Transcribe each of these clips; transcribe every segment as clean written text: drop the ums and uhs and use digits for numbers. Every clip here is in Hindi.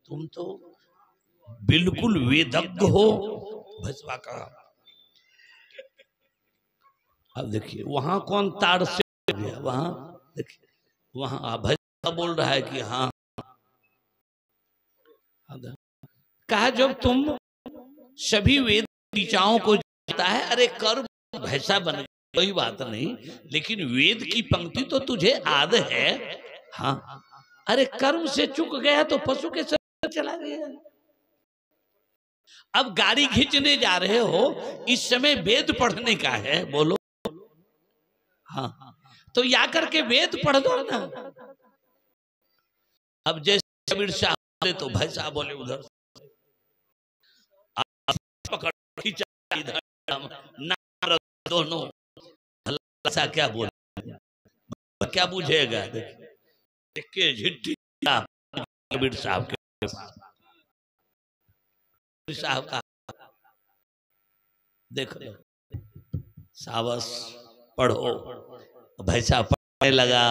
तुम तो बिल्कुल वेदज्ञ हो। भैंसवा कहा। अब देखिए वहां कौन तार से गया, वहां देखिए वहां भैंसवा बोल रहा है कि हाँ। कहा जब तुम सभी वेद ऋचाओं को जानता है, अरे कर्म भैंसा बन गया कोई बात नहीं, लेकिन वेद की पंक्ति तो तुझे याद है। हाँ अरे कर्म से चूक गया तो पशु के साथ चला गया। अब गाड़ी खींचने जा रहे हो, इस समय वेद पढ़ने का है, बोलो। हाँ तो या करके वेद पढ़ दो ना। अब जैसे कबीर साहब बोले तो भाई साहब बोले उधर पकड़ खींचा इधर, नारद दोनों ऐसा क्या बोले, क्या बुझेगा। देखिए झिट्टी कबीर साहब के साहब का देखो सावस पढ़ो। भाई साहब पढ़ने लगा।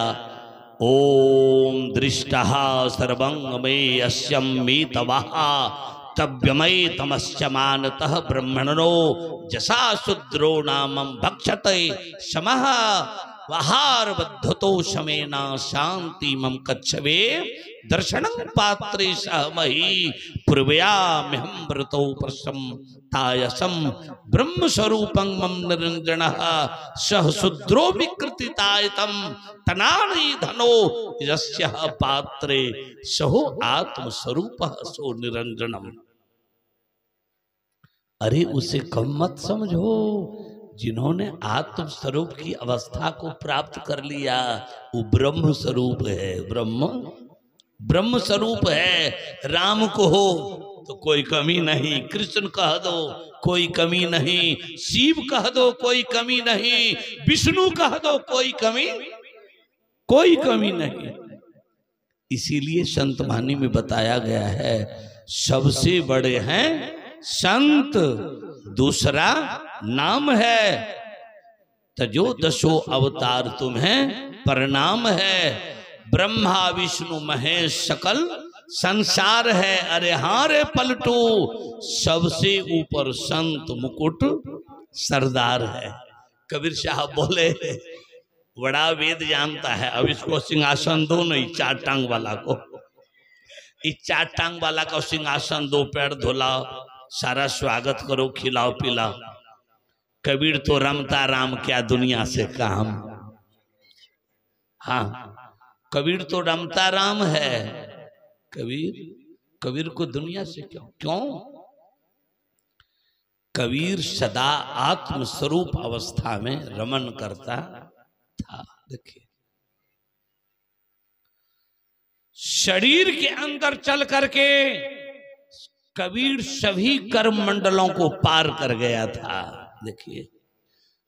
ओम दृष्टः सर्वं मे अस्यं मे तवः तव्यमय तमस्य मानतः ब्रह्मणो जसा शूद्रो नामं भक्षते समः आहार बद्धतो शमेना शांति मम कच्छवे दर्शनं पात्रे सहमहि पूर्वयाम्यहं व्रतो प्रसम तायसम ब्रह्म स्वरूपं मम निरंजनः सह शूद्रो विकृतितायतम तनानि धनो यस्य पात्रे सहो आत्म स्वरूपः सो निरंजनम। अरे उसे कम मत समझो, जिन्होंने आत्म स्वरूप की अवस्था को प्राप्त कर लिया वो ब्रह्म स्वरूप है। ब्रह्म स्वरूप है। राम को हो तो कोई कमी नहीं, कृष्ण कह दो कोई कमी नहीं, शिव कह दो कोई कमी नहीं, विष्णु कह दो कोई कमी नहीं। इसीलिए संत वाणी में बताया गया है सबसे बड़े हैं संत, दूसरा नाम है। तजो दशो अवतार तुम्हें प्रणाम है। ब्रह्मा विष्णु महेश सकल संसार है। अरे हाँ रे पलटू, सबसे ऊपर संत मुकुट सरदार है। कबीर साहब बोले बड़ा वेद जानता है, अब इसको सिंहासन दो नहीं, चार टांग वाला को, इस चार टांग वाला का सिंहासन दो, पैर धुलाओ, सारा स्वागत करो, खिलाओ पिलाओ। कबीर तो रमता राम क्या दुनिया से काम। हाँ कबीर तो रमता राम है। कबीर को दुनिया से क्यों? कबीर सदा आत्म स्वरूप अवस्था में रमन करता था। देखिए शरीर के अंदर चल करके कबीर सभी कर्म मंडलों को पार कर गया था। देखिए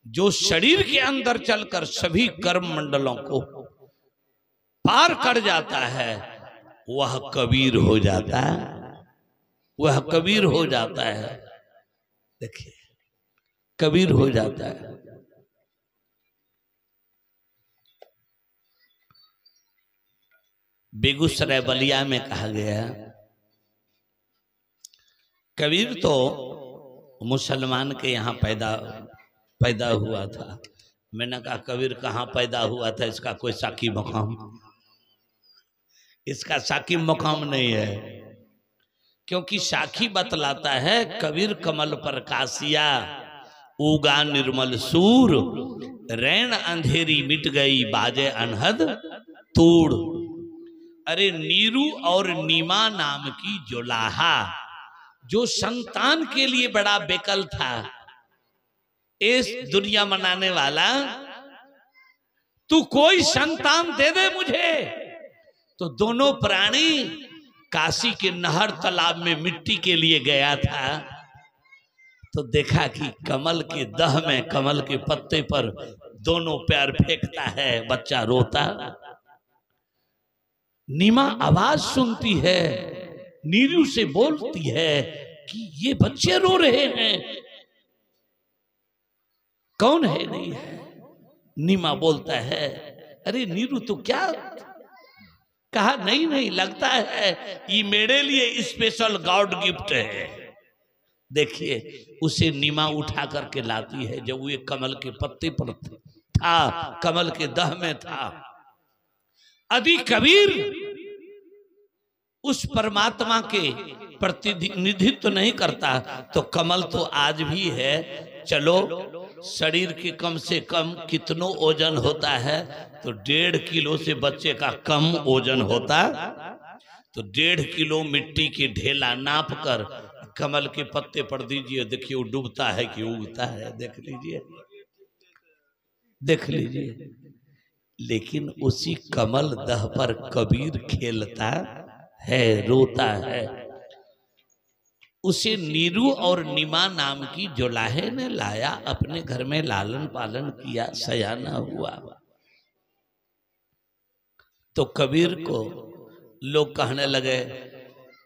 जो शरीर के अंदर चलकर सभी कर्म मंडलों को पार कर जाता है वह कबीर हो जाता है, वह कबीर हो जाता है। देखिए कबीर हो जाता है। बेगूसराय बलिया में कहा गया कबीर तो मुसलमान के यहाँ पैदा हुआ था। मैंने कहा कबीर कहाँ पैदा हुआ था, इसका कोई साकी मकाम, इसका साकी मकाम नहीं है। क्योंकि साखी बतलाता है कबीर कमल पर कासिया उगा निर्मल सूर, रैन अंधेरी मिट गई बाजे अनहद तूड़। अरे नीरू और नीमा नाम की जोलाहा जो संतान के लिए बड़ा बेकल था, इस दुनिया मनाने वाला, तू कोई संतान दे दे मुझे। तो दोनों प्राणी काशी के नहर तालाब में मिट्टी के लिए गया था, तो देखा कि कमल के दह में, कमल के पत्ते पर दोनों पैर फेंकता है, बच्चा रोता। नीमा आवाज सुनती है, नीरू से बोलती है कि ये बच्चे रो रहे हैं, कौन है? नहीं है। नीमा बोलता है अरे नीरू तो क्या कहा नहीं नहीं, लगता है ये मेरे लिए स्पेशल गॉड गिफ्ट है। देखिए उसे नीमा उठा करके लाती है, जब वो कमल के पत्ते पर था, कमल के दह में था। यदि कबीर उस परमात्मा के प्रतिनिधित्व नहीं करता तो कमल तो आज भी है। चलो शरीर के कम से कम कितनो ओजन होता है, तो 1.5 किलो से बच्चे का कम ओजन होता, तो 1.5 किलो मिट्टी के ढेला नाप कर कमल के पत्ते पर दीजिए, देखिए वो डूबता है कि उगता है, देख लीजिए, देख लीजिए। लेकिन उसी कमल दह पर कबीर खेलता है, रोता है। उसे नीरू और नीमा नाम की जोलाहे ने लाया, अपने घर में लालन पालन किया, सयाना हुआ। तो कबीर को लोग कहने लगे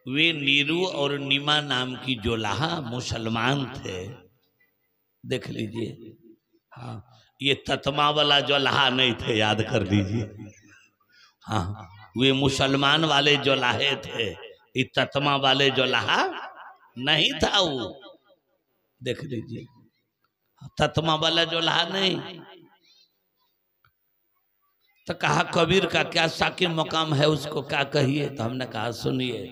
वे नीरू और नीमा नाम की जोलाहा मुसलमान थे, देख लीजिए। हाँ, ये ततमा वाला जोलाहा नहीं थे, याद कर लीजिए। हाँ, वे मुसलमान वाले जोलाहे थे, ये ततमा वाले जोलाहा नहीं था वो, देख लीजिए। ततमा वाला जोलाहा नहीं। तो कहा कबीर का क्या साकिर मकाम है, उसको क्या कहिए। तो हमने कहा सुनिए,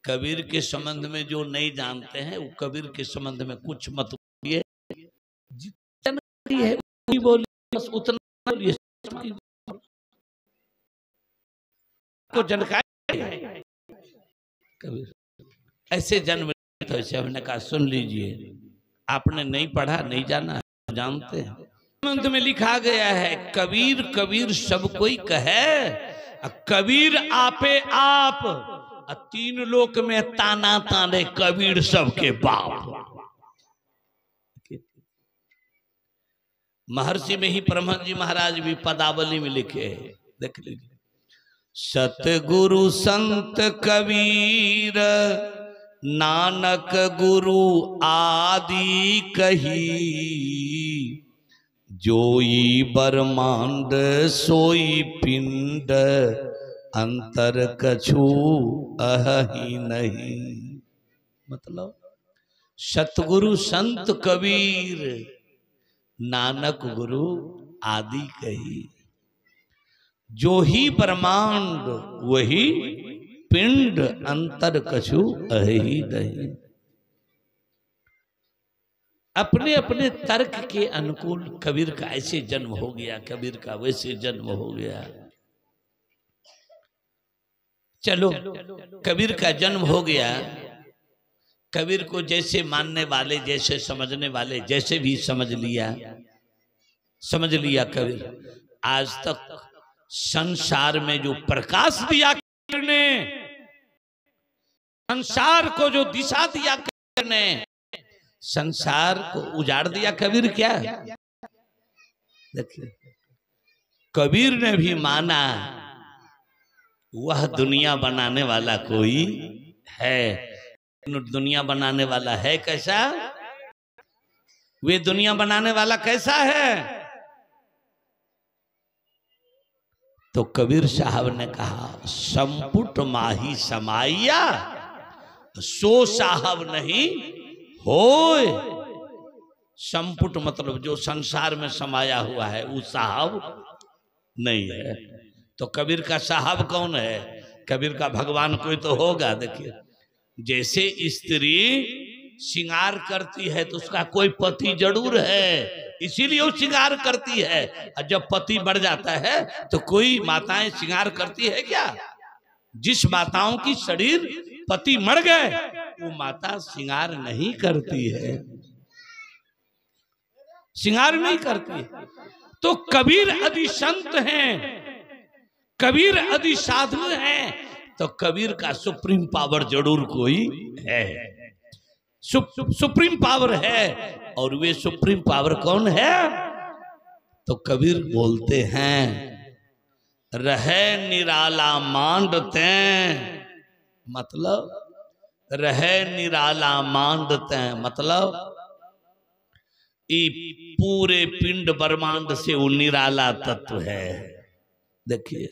कबीर के संबंध में जो नहीं जानते हैं वो कबीर के संबंध में कुछ मत बोलिए, जितना है बोलिए, बस उतना बोलिए को जानकारी। कबीर ऐसे जन्म तो ऐसे हमने कहा सुन लीजिए, आपने नहीं पढ़ा नहीं जाना, जानते हैं। ग्रंथ में लिखा गया है कबीर कबीर सब कोई कहे, कबीर आपे आप, 3 लोक में ताना ताने कबीर सबके बाप। महर्षि में ही ब्रह्मन जी महाराज भी पदावली में लिखे, देख लीजिए। सतगुरु संत कबीर नानक गुरु आदि कही, जोई बरमांड सोई पिंड, अंतर कछु अहि नहीं। मतलब सतगुरु संत कबीर नानक गुरु आदि कही, जो ही ब्रह्मांड वही पिंड, अंतर कछु अहि नहीं। अपने अपने तर्क के अनुकूल कबीर का ऐसे जन्म हो गया, कबीर का वैसे जन्म हो गया। चलो कबीर का जन्म हो गया, कबीर को जैसे मानने वाले, जैसे समझने वाले, जैसे भी समझ लिया कबीर। आज तक संसार में जो प्रकाश दिया कबीर ने, संसार को जो दिशा दिया कबीर ने, संसार को उजाड़ दिया कबीर। क्या देखिए, कबीर ने भी माना वह दुनिया बनाने वाला कोई है। दुनिया बनाने वाला है कैसा? वे दुनिया बनाने वाला कैसा है? तो कबीर साहब ने कहा संपुट माही समाइया, सो साहब नहीं होय। संपुट मतलब जो संसार में समाया हुआ है वो साहब नहीं है। तो कबीर का साहब कौन है? कबीर का भगवान कोई तो होगा। देखिए, जैसे स्त्री श्रृंगार करती है तो उसका कोई पति जरूर है, इसीलिए वो श्रृंगार करती है। और जब पति मर जाता है तो कोई माताएं श्रृंगार करती है क्या? जिस माताओं की शरीर पति मर गए वो माता श्रृंगार नहीं करती है, श्रृंगार नहीं करती। तो कबीर आदि संत हैं, कबीर आदि साधु हैं, तो कबीर का सुप्रीम पावर जरूर कोई है, सुप्रीम पावर है। और वे सुप्रीम पावर कौन है? तो कबीर बोलते हैं रहे निराला मांडते, मतलब रहे निराला मांडते, मतलब ये पूरे पिंड ब्रह्मांड से वो निराला तत्व है। देखिए,